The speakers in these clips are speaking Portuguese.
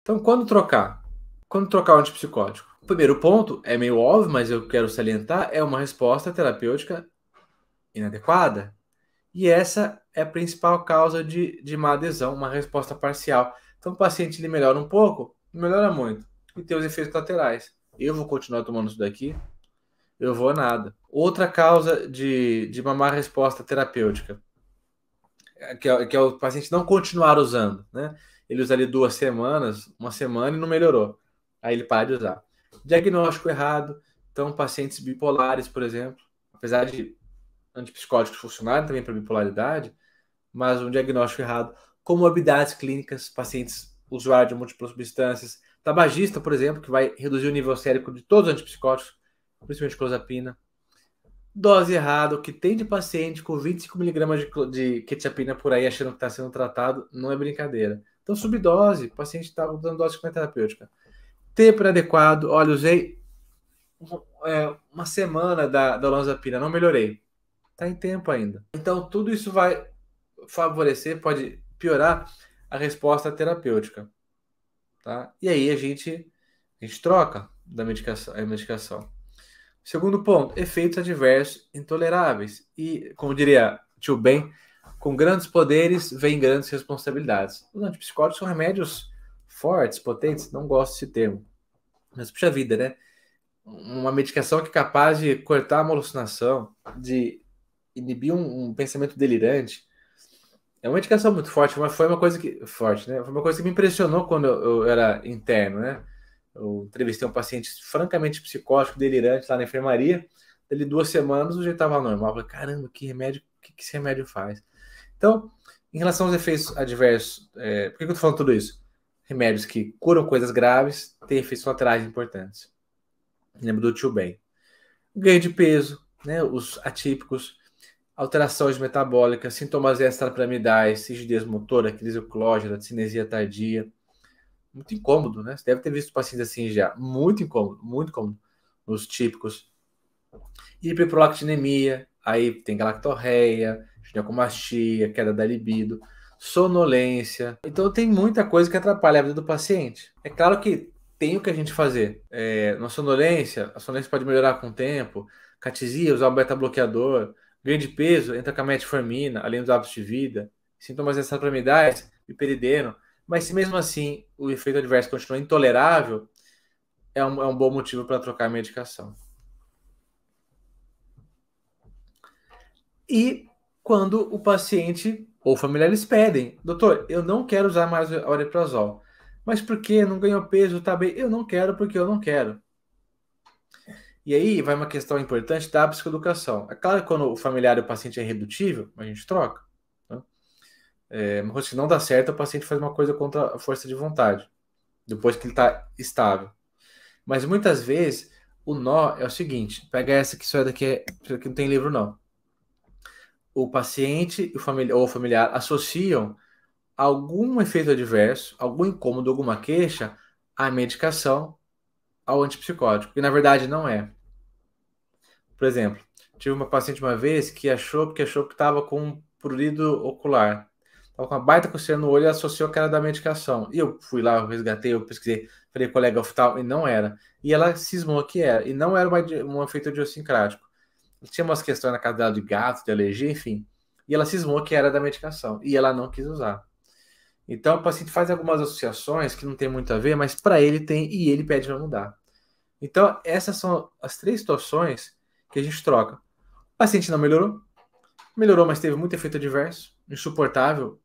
Então, quando trocar? Quando trocar o antipsicótico? O primeiro ponto é meio óbvio, mas eu quero salientar, é uma resposta terapêutica inadequada. E essa é a principal causa de má adesão, uma resposta parcial. Então, o paciente ele melhora um pouco, melhora muito, e tem os efeitos colaterais. Eu vou continuar tomando isso daqui, eu vou nada. Outra causa de uma má resposta terapêutica, que é o paciente não continuar usando, né? Ele usa ali 2 semanas, uma semana e não melhorou. Aí ele para de usar. Diagnóstico errado. Então, pacientes bipolares, por exemplo, apesar de antipsicóticos funcionarem também para bipolaridade, mas um diagnóstico errado. Comorbidades clínicas, pacientes usuários de múltiplas substâncias. Tabagista, por exemplo, que vai reduzir o nível sérico de todos os antipsicóticos, principalmente clozapina. Dose errada, o que tem de paciente com 25 miligramas de quetiapina por aí achando que está sendo tratado, não é brincadeira. Então, subdose, o paciente está usando dose terapêutica. Tempo inadequado, olha, usei uma semana da olanzapina, não melhorei. Está em tempo ainda. Então, tudo isso vai favorecer, pode piorar a resposta terapêutica. Tá? E aí a gente troca a medicação. Segundo ponto, efeitos adversos intoleráveis. E, como diria tio Ben, com grandes poderes vem grandes responsabilidades. Os antipsicóticos são remédios fortes, potentes, não gosto desse termo. Mas, puxa vida, né? Uma medicação que é capaz de cortar uma alucinação, de inibir um pensamento delirante. É uma medicação muito forte, mas foi uma coisa que. Forte, né? Foi uma coisa que me impressionou quando eu era interno, né? Eu entrevistei um paciente francamente psicótico, delirante lá na enfermaria. Ele 2 semanas, o jeito estava normal. Eu falei, caramba, que remédio, o que esse remédio faz? Então, em relação aos efeitos adversos, por que eu estou falando tudo isso? Remédios que curam coisas graves têm efeitos colaterais importantes. Lembro do tio Ben. Ganho de peso, né? Os atípicos, alterações metabólicas, sintomas extrapiramidais, rigidez motora, crise eclógena, cinesia tardia. Muito incômodo, né? Você deve ter visto pacientes assim já. Muito incômodo. Os típicos. Hiperprolactinemia, aí tem galactorreia, ginecomastia, queda da libido, sonolência. Então tem muita coisa que atrapalha a vida do paciente. É claro que tem o que a gente fazer. Na sonolência, a sonolência pode melhorar com o tempo. Catisia, usar o beta-bloqueador. Ganho de peso, entra com a metformina, além dos hábitos de vida. Sintomas extrapiramidais, hiperideno. Mas se mesmo assim o efeito adverso continua intolerável, é um bom motivo para trocar a medicação. E quando o paciente ou familiares pedem, doutor, eu não quero usar mais o ariprazol. Mas por que? Não ganhou peso, tá bem? Eu não quero porque eu não quero. E aí vai uma questão importante da psicoeducação. É claro que quando o familiar e o paciente é irredutível, a gente troca. Né? Uma coisa que não dá certo, o paciente faz uma coisa contra a força de vontade, depois que ele está estável. Mas muitas vezes o nó é o seguinte: pega essa que isso aqui não tem livro, não. O paciente ou o familiar associam algum efeito adverso, algum incômodo, alguma queixa à medicação, ao antipsicótico. E na verdade não é. Por exemplo, tive uma paciente uma vez que achou que estava com um prurido ocular. Estava com uma baita coceira no olho e associou que era da medicação. E eu fui lá, eu resgatei, eu pesquisei, falei colega oftalmo, e não era. E ela cismou que era. E não era um efeito idiosincrático. Tinha umas questões na casa dela de gato, de alergia, enfim. E ela cismou que era da medicação. E ela não quis usar. Então, o paciente faz algumas associações que não tem muito a ver, mas para ele tem e ele pede para mudar. Então, essas são as 3 situações que a gente troca. O paciente não melhorou, melhorou, mas teve muito efeito adverso, insuportável,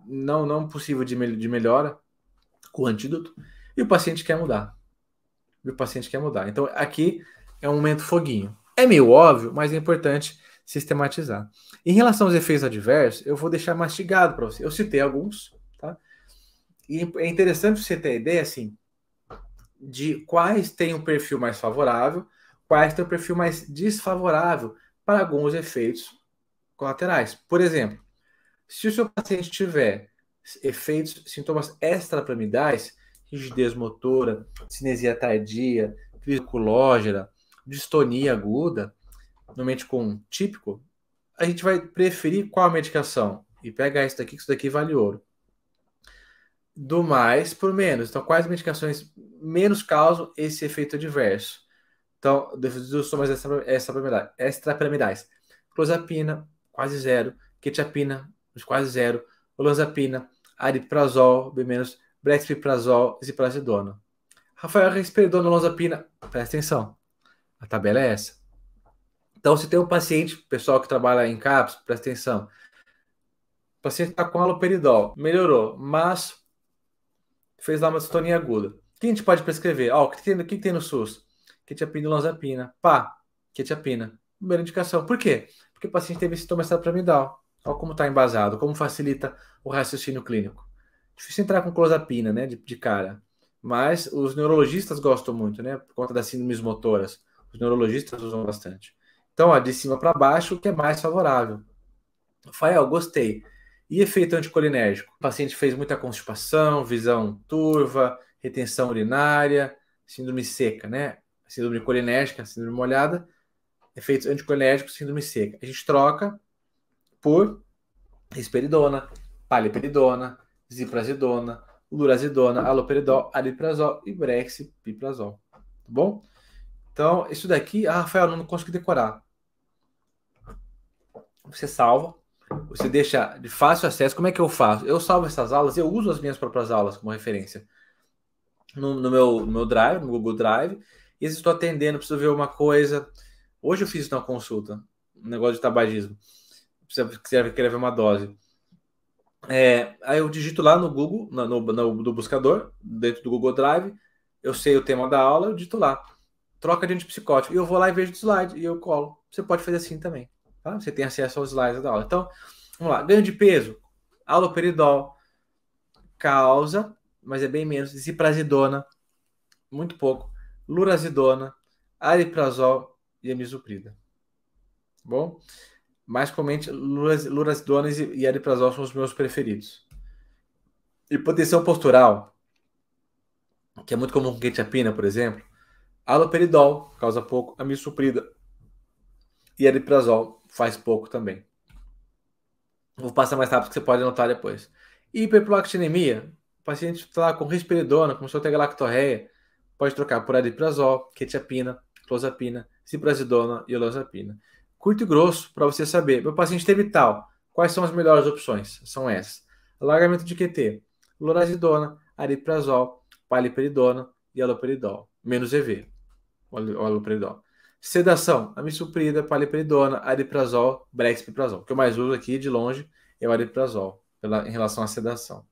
não possível de melhora com o antídoto, e o paciente quer mudar. E o paciente quer mudar. Então, aqui é um momento foguinho. É meio óbvio, mas é importante sistematizar. Em relação aos efeitos adversos, eu vou deixar mastigado para você. Eu citei alguns, tá? E é interessante você ter a ideia, assim, de quais têm um perfil mais favorável, quais têm um perfil mais desfavorável para alguns efeitos colaterais. Por exemplo, se o seu paciente tiver efeitos, sintomas extrapiramidais, rigidez motora, cinesia tardia, crise eculógera, distonia aguda, normalmente com típico, a gente vai preferir qual medicação? E pega isso daqui, que isso daqui vale ouro. do mais por menos. Então, quais medicações menos causam esse efeito adverso? Então, dos somas extrapiramidais. Clozapina, quase zero. Quetiapina, quase zero. Olanzapina, aripiprazol, B-, brexpiprazol, ziprasidona. Rafael, risperidona, olanzapina. Presta atenção. A tabela é essa. Então, se tem um paciente, pessoal que trabalha em CAPS, presta atenção. O paciente está com haloperidol, melhorou, mas fez lá uma distonia aguda. O que a gente pode prescrever? O que tem no SUS? Quetiapina e olanzapina. Pá, quetiapina. Primeira indicação. Por quê? Porque o paciente teve sintoma extrapiramidal. Olha como está embasado, como facilita o raciocínio clínico. Difícil entrar com clozapina, né, de cara. Mas os neurologistas gostam muito, né, por conta das síndromes motoras. Os neurologistas usam bastante. Então, ó, de cima para baixo, o que é mais favorável. Rafael, gostei. E efeito anticolinérgico? O paciente fez muita constipação, visão turva, retenção urinária, síndrome seca, né? Síndrome colinérgica, síndrome molhada, efeitos anticolinérgicos, síndrome seca. A gente troca por risperidona, paliperidona, ziprasidona, lurazidona, aloperidol, aripiprazol e brexpiprazol. Tá bom? Então, isso daqui, Rafael, não consegui decorar. Você salva, você deixa de fácil acesso. Como é que eu faço? Eu salvo essas aulas, eu uso as minhas próprias aulas como referência no meu Drive, no Google Drive, e se estou atendendo, preciso ver uma coisa. Hoje eu fiz uma consulta, um negócio de tabagismo. Precisa querer ver uma dose. Aí eu digito lá no Google, no buscador, dentro do Google Drive, eu sei o tema da aula, eu digito lá. Troca de antipsicótico. E eu vou lá e vejo o slide e eu colo. Você pode fazer assim também. Tá? Você tem acesso aos slides da aula. Então, vamos lá. Ganho de peso. Haloperidol. Causa, mas é bem menos. Ziprasidona. Muito pouco. Lurazidona. Ariprazol e amisuprida. Bom? Mais comumente, lurazidona e ariprazol são os meus preferidos. Hipotensão postural, que é muito comum com quetiapina, por exemplo. Haloperidol, causa pouco. Amisuprida e ariprazol faz pouco também. Vou passar mais rápido que você pode anotar depois. Hiperprolactinemia, o paciente está com risperidona, começou a ter galactorreia, pode trocar por ariprazol, quetiapina, clozapina, ziprasidona e olanzapina. Curto e grosso, para você saber. Meu paciente teve tal. Quais são as melhores opções? São essas. Alargamento de QT, lorazidona, ariprazol, paliperidona e aloperidol. Menos EV, o aloperidol. Sedação, amisuprida, paliperidona, ariprazol, brexpiprazol. O que eu mais uso aqui, de longe, é o ariprazol, em relação à sedação.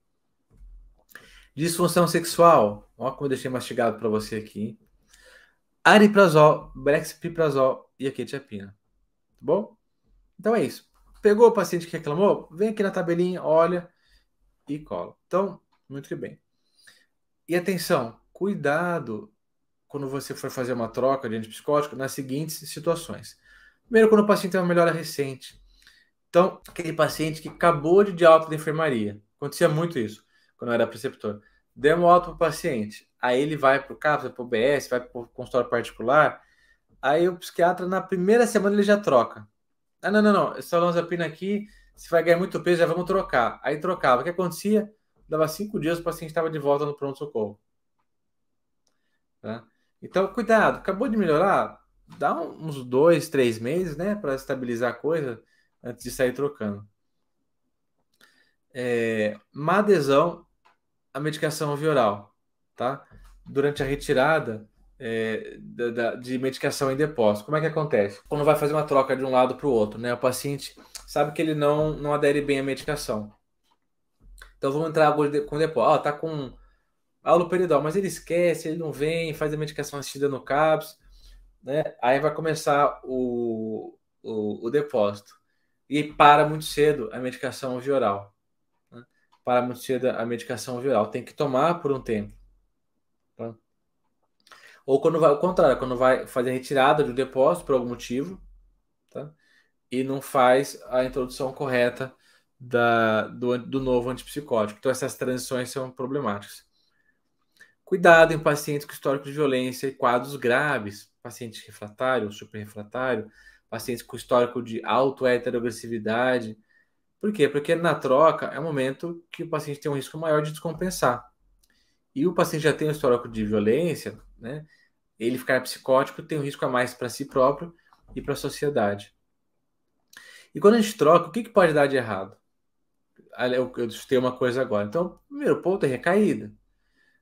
Disfunção sexual, ó como eu deixei mastigado para você aqui. Ariprazol, brexpiprazol e a quetiapina. Tá bom? Então é isso. Pegou o paciente que reclamou? Vem aqui na tabelinha, olha e cola. Então, muito que bem. E atenção, cuidado quando você for fazer uma troca de antipsicótico nas seguintes situações. Primeiro, quando o paciente tem uma melhora recente. Então, aquele paciente que acabou de alta da enfermaria. Acontecia muito isso, quando eu era preceptor. Deu uma alta para o paciente. Aí ele vai para o CAPS, vai para o BS, vai para o consultório particular. Aí o psiquiatra, na primeira semana, ele já troca. Não. Essa olanzapina aqui, se vai ganhar muito peso, já vamos trocar. Aí trocava. O que acontecia? Dava 5 dias, o paciente estava de volta no pronto-socorro. Tá? Então, cuidado, acabou de melhorar, dá uns 2, 3 meses, né, para estabilizar a coisa antes de sair trocando. Má adesão à medicação via oral, tá? Durante a retirada de medicação em depósito. Como é que acontece? Quando vai fazer uma troca de um lado para o outro, né? O paciente sabe que ele não adere bem à medicação. Então vamos entrar agora com depósito. Tá com haloperidol, mas ele esquece, ele não vem, faz a medicação assistida no CAPS, né? Aí vai começar o depósito. E para muito cedo a medicação via oral. Né? Para muito cedo a medicação via oral. Tem que tomar por um tempo. Tá? Ou quando vai, ao contrário, quando vai fazer a retirada do depósito por algum motivo, tá? E não faz a introdução correta do novo antipsicótico. Então essas transições são problemáticas. Cuidado em pacientes com histórico de violência e quadros graves, paciente refratário, super refratário, pacientes com histórico de autoheteroagressividade, Por quê? Porque na troca é um momento que o paciente tem um risco maior de descompensar. E o paciente já tem um histórico de violência, né? Ele ficar psicótico tem um risco a mais para si próprio e para a sociedade. E quando a gente troca, o que pode dar de errado? Eu citei uma coisa agora. Então, o primeiro ponto é recaída.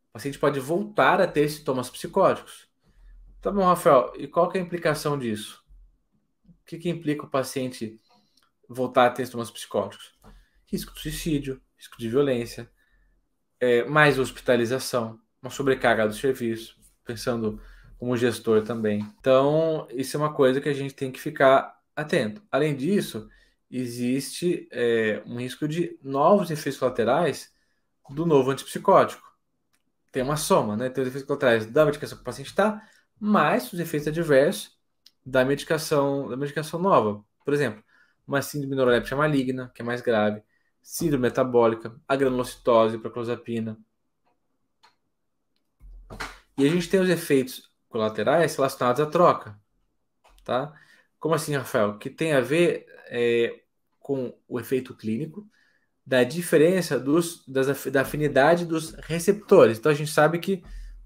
O paciente pode voltar a ter sintomas psicóticos. Tá bom, Rafael, e qual que é a implicação disso? O que implica o paciente voltar a ter sintomas psicóticos? Risco de suicídio, risco de violência, mais hospitalização, uma sobrecarga do serviço, pensando como gestor também. Então, isso é uma coisa que a gente tem que ficar atento. Além disso, existe um risco de novos efeitos colaterais do novo antipsicótico. Tem uma soma, né? Tem os efeitos colaterais da medicação que o paciente está, mais os efeitos adversos da medicação nova. Por exemplo, uma síndrome neuroléptica maligna, que é mais grave, síndrome metabólica, a granulocitose, proclozapina. E a gente tem os efeitos colaterais relacionados à troca, tá? Como assim, Rafael? Que tem a ver com o efeito clínico, da diferença da afinidade dos receptores. Então a gente sabe que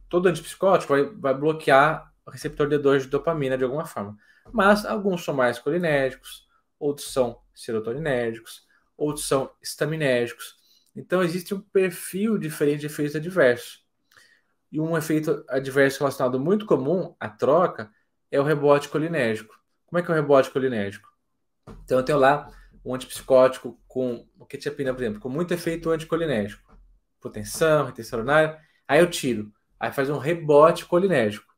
todo antipsicótico vai bloquear o receptor D2 de dopamina de alguma forma. Mas alguns são mais colinérgicos, outros são serotoninérgicos, outros são estaminérgicos. Então existe um perfil diferente de efeitos adversos. E um efeito adverso relacionado muito comum à troca é o rebote colinérgico. Como é que é o rebote colinérgico? Então eu tenho lá um antipsicótico com o quetiapina, por exemplo, com muito efeito anticolinérgico. Hipotensão, retenção urinária. Aí eu tiro. Aí faz um rebote colinérgico.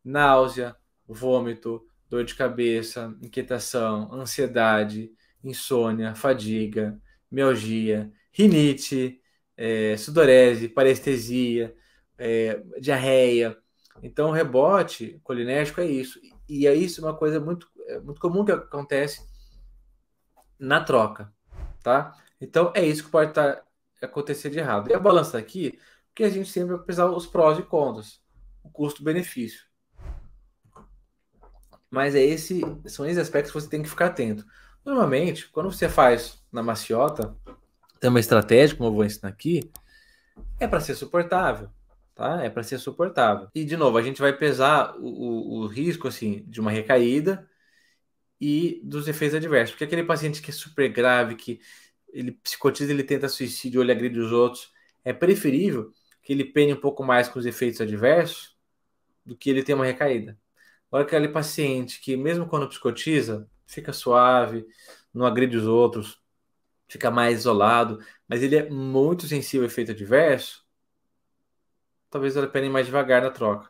Náusea, vômito, dor de cabeça, inquietação, ansiedade, insônia, fadiga, mialgia, rinite, sudorese, parestesia, diarreia. Então, o rebote colinérgico é isso. E é isso uma coisa muito comum que acontece na troca, tá? Então, é isso que pode acontecer de errado. E a balança aqui, porque a gente sempre vai pesar os prós e contras, o custo-benefício. Mas são esses aspectos que você tem que ficar atento. Normalmente, quando você faz na maciota, tem uma estratégia, como eu vou ensinar aqui, é para ser suportável, tá? É para ser suportável. E, de novo, a gente vai pesar o risco, assim, de uma recaída e dos efeitos adversos. Porque aquele paciente que é super grave, que ele psicotiza, ele tenta suicídio ou ele agride os outros, é preferível que ele pene um pouco mais com os efeitos adversos do que ele ter uma recaída. Agora, aquele paciente que, mesmo quando psicotiza, fica suave, não agride os outros, fica mais isolado, mas ele é muito sensível ao efeito adverso, talvez vale a pena ir mais devagar na troca.